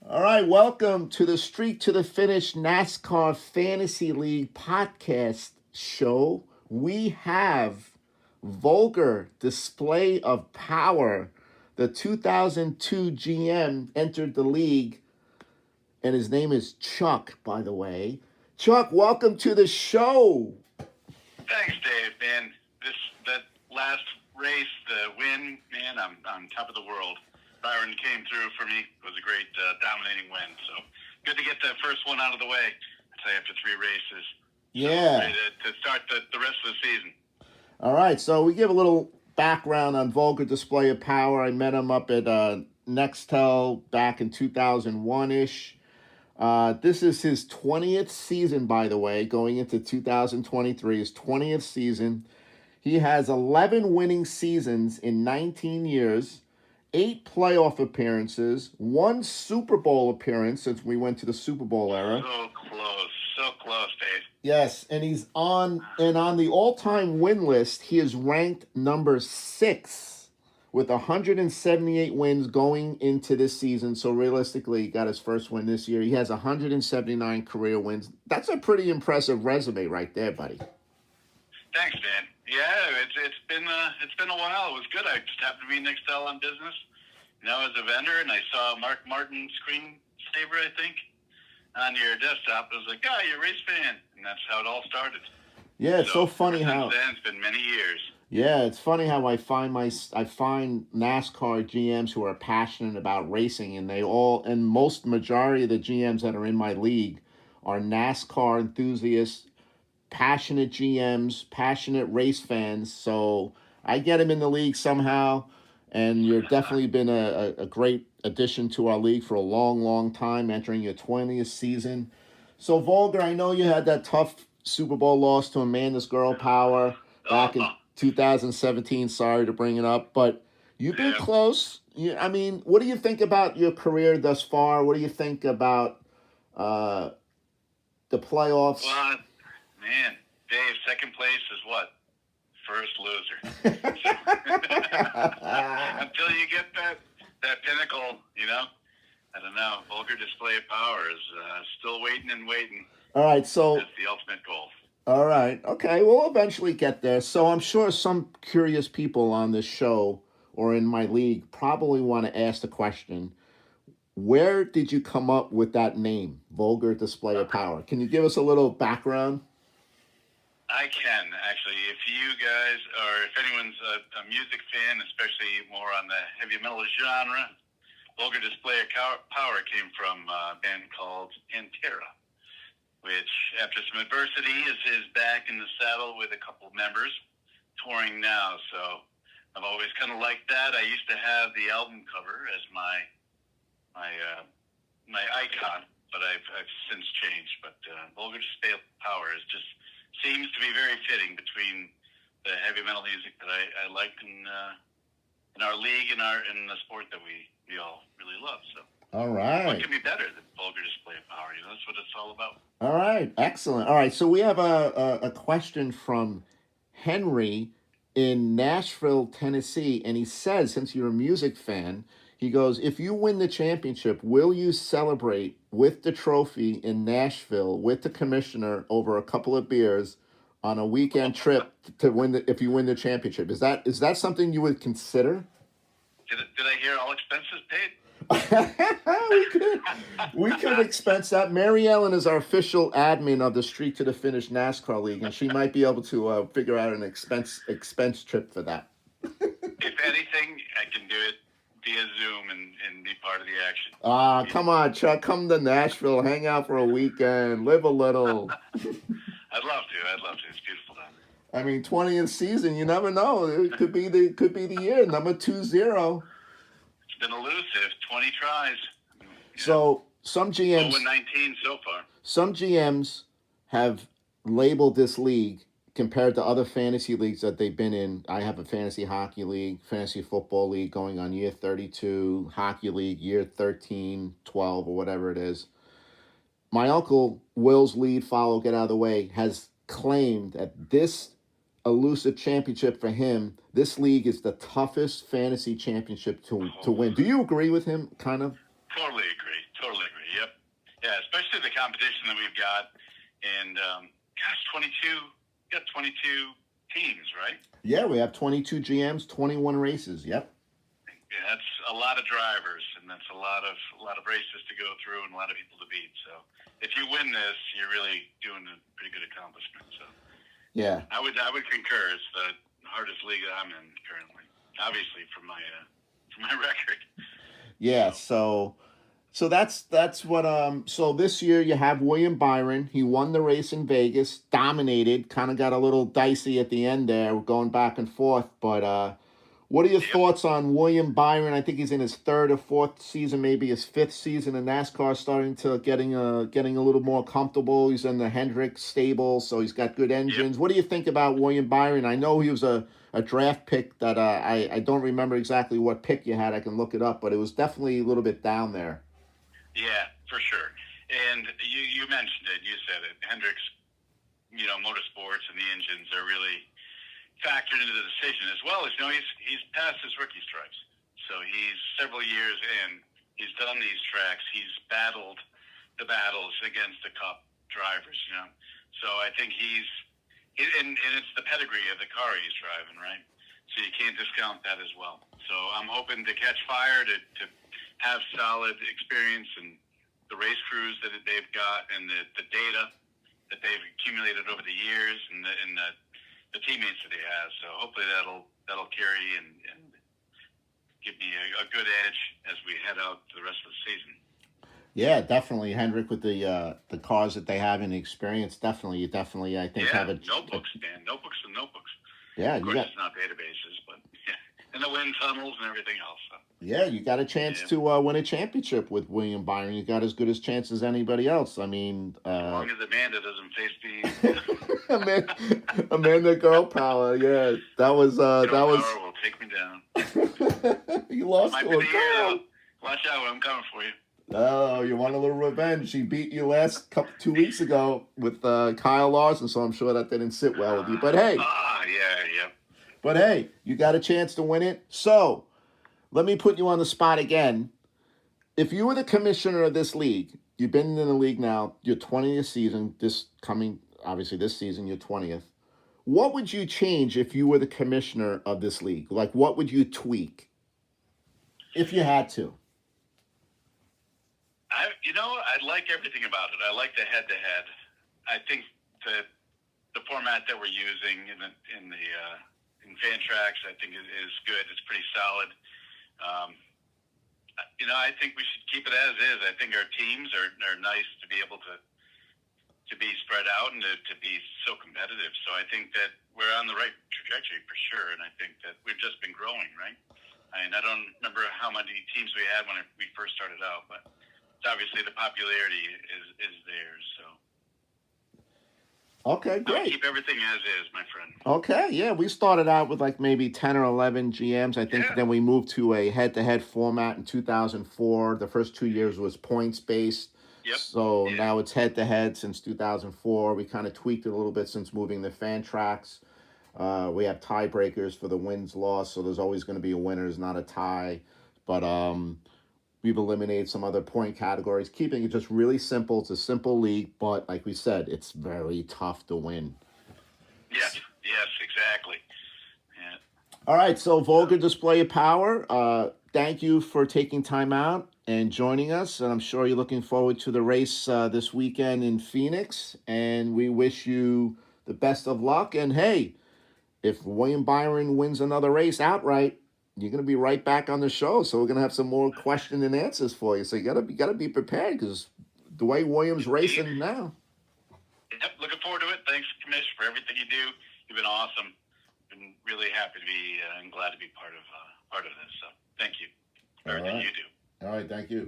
All right, welcome to the Streak to the Finish NASCAR Fantasy League podcast show. We have Vulgar Display of Power. The 2002 GM entered the league, and his name is Chuck, by the way. Chuck, welcome to the show. Thanks, Dave. Man, that last race, the win, man, I'm on top of the world. Byron came through for me. It was a great, dominating win. So good to get the first one out of the way. I'd say after 3 races. Yeah. So ready to start the rest of the season. All right, so we give a little background on Vulgar Display of Power. I met him up at Nextel back in 2001-ish. This is his 20th season, by the way, going into 2023, his 20th season. He has 11 winning seasons in 19 years, 8 playoff appearances, 1 Super Bowl appearance since we went to the Super Bowl era. So close, Dave. Yes, and he's on the all-time win list. He is ranked number 6 with 178 wins going into this season. So realistically, he got his first win this year. He has 179 career wins. That's a pretty impressive resume right there, buddy. Thanks, man. Yeah, it's been a while. It was good. I just happened to be in Nextel on business, as a vendor, and I saw Mark Martin's screensaver, I think, on your desktop. I was like, you're a race fan, and that's how it all started. Yeah, it's so funny how. Since then, it's been many years. Yeah, it's funny how I find NASCAR GMs who are passionate about racing, and majority of the GMs that are in my league are NASCAR enthusiasts, passionate GMs, passionate race fans. So I get them in the league somehow, and you've definitely been a great addition to our league for a long, long time, entering your 20th season. So Vulgar, I know you had that tough Super Bowl loss to Amanda's Girl Power back in 2017. Sorry to bring it up, but you've been close. What do you think about your career thus far? What do you think about the playoffs? Well, man, Dave, second place is what? First loser. Until you get that pinnacle, I don't know. Vulgar Display of Power is still waiting and waiting. All right, so that's the ultimate goal. All right, okay, we'll eventually get there. So I'm sure some curious people on this show or in my league probably want to ask the question, where did you come up with that name, Vulgar Display of Power? Can you give us a little background? I can, actually. If you guys, or if anyone's a music fan, especially more on the heavy metal genre, Vulgar Display of Power came from a band called Pantera, which, after some adversity, is back in the saddle with a couple of members, touring now. So I've always kind of liked that. I used to have the album cover as my icon, but I've since changed. But Vulgar Display of Power seems to be very fitting between the heavy metal music that I like in our league and in the sport that we all really love. So. All right. What can be better than Vulgar Display of Power? That's what it's all about. All right. Excellent. All right. So we have a question from Henry in Nashville, Tennessee. And he says, since you're a music fan, he goes, if you win the championship, will you celebrate with the trophy in Nashville with the commissioner over a couple of beers on a weekend trip to win if you win the championship? Is that something you would consider? Did I hear all expenses paid? we could expense that. Mary Ellen is our official admin of the Streak to the Finish NASCAR League, and she might be able to figure out an expense trip for that. If anything, I can do it via Zoom and be part of the action. Come on, Chuck. Come to Nashville, hang out for a weekend, live a little. I'd love to. It's beautiful down there. 20th season, you never know. It could be the year, number 20. It's been elusive, 20 tries. So some GMs... 19 so far. Some GMs have labeled this league, compared to other fantasy leagues that they've been in. I have a fantasy hockey league, fantasy football league going on year 32, hockey league year 13, 12, or whatever it is. My uncle, Will's lead follow, get out of the way, has claimed that this elusive championship for him, this league is the toughest fantasy championship to win. Do you agree with him, kind of? Totally agree. especially the competition that we've got. And gosh, 22 teams, right? Yeah, we have 22 GMs, 21 races. Yep. Yeah, that's a lot of drivers, and that's a lot of races to go through and a lot of people to beat. So if you win this, you're really doing a pretty good accomplishment. So Yeah. I would concur. It's the hardest league I'm in currently, obviously from my record. Yeah. So that's what so this year you have William Byron. He won the race in Vegas, dominated, kind of got a little dicey at the end there, going back and forth, but what are your thoughts on William Byron? I think he's in his third or fourth season, maybe his fifth season in NASCAR, starting to getting a little more comfortable. He's in the Hendrick stable, so he's got good engines. What do you think about William Byron? I know he was a draft pick that I don't remember exactly what pick you had. I can look it up, but it was definitely a little bit down there. Yeah, for sure. And you mentioned it. You said it. Hendrick's, motorsports and the engines are really factored into the decision, as well as he's passed his rookie stripes, so he's several years in. He's done these tracks. He's battled the battles against the Cup drivers. So I think and it's the pedigree of the car he's driving, right? So you can't discount that as well. So I'm hoping to catch fire, to have solid experience in the race crews that they've got, and the data that they've accumulated over the years, and the teammates that he has. So hopefully that'll carry and give me a good edge as we head out to the rest of the season. Yeah, definitely, Hendrick, with the cars that they have and the experience. Definitely, I think have a notebooks, Dan. Notebooks and notebooks. Yeah, of course, it's not databases, but and the wind tunnels and everything else. So. Yeah, you got a chance to win a championship with William Byron. You got as good a chance as anybody else. I mean, as long as Amanda doesn't face the Amanda Girl Power. Yeah, that was Girl Power will take me down. You lost to a girl. Watch out, I'm coming for you. Oh, you want a little revenge? She beat you 2 weeks ago with Kyle Larson, so I'm sure that didn't sit well with you. But hey, yeah. But hey, you got a chance to win it. So let me put you on the spot again. If you were the commissioner of this league, you've been in the league now, your 20th season, this season, your 20th. What would you change if you were the commissioner of this league? Like, what would you tweak if you had to? I like everything about it. I like the head-to-head. I think the format that we're using in fan tracks, I think is good. It's pretty solid. I think we should keep it as is. I think our teams are nice to be able to be spread out and to be so competitive. So I think that we're on the right trajectory for sure, and I think that we've just been growing, right? I don't remember how many teams we had when we first started out, but obviously the popularity is there. So okay, great. Keep everything as is, my friend. Okay, yeah, we started out with like maybe 10 or 11 GMs. I think then we moved to a head-to-head format in 2004. The first 2 years was points-based. Yep. So now it's head-to-head since 2004. We kind of tweaked it a little bit since moving the fan tracks. We have tiebreakers for the wins-loss, so there's always going to be a winner, there's not a tie. But we've eliminated some other point categories, keeping it just really simple. It's a simple league, but like we said, it's very tough to win. Yes, exactly. Yeah. All right, so Vulgar Display of Power, thank you for taking time out and joining us. And I'm sure you're looking forward to the race this weekend in Phoenix. And we wish you the best of luck. And hey, if William Byron wins another race outright, you're going to be right back on the show. So we're going to have some more question and answers for you. So you got to be prepared, because the way William's racing now. Yep, looking forward to it. Thanks, Commish, for everything you do. You've been awesome. Been really happy to be and glad to be part of this. So thank you for everything you do. All right, thank you.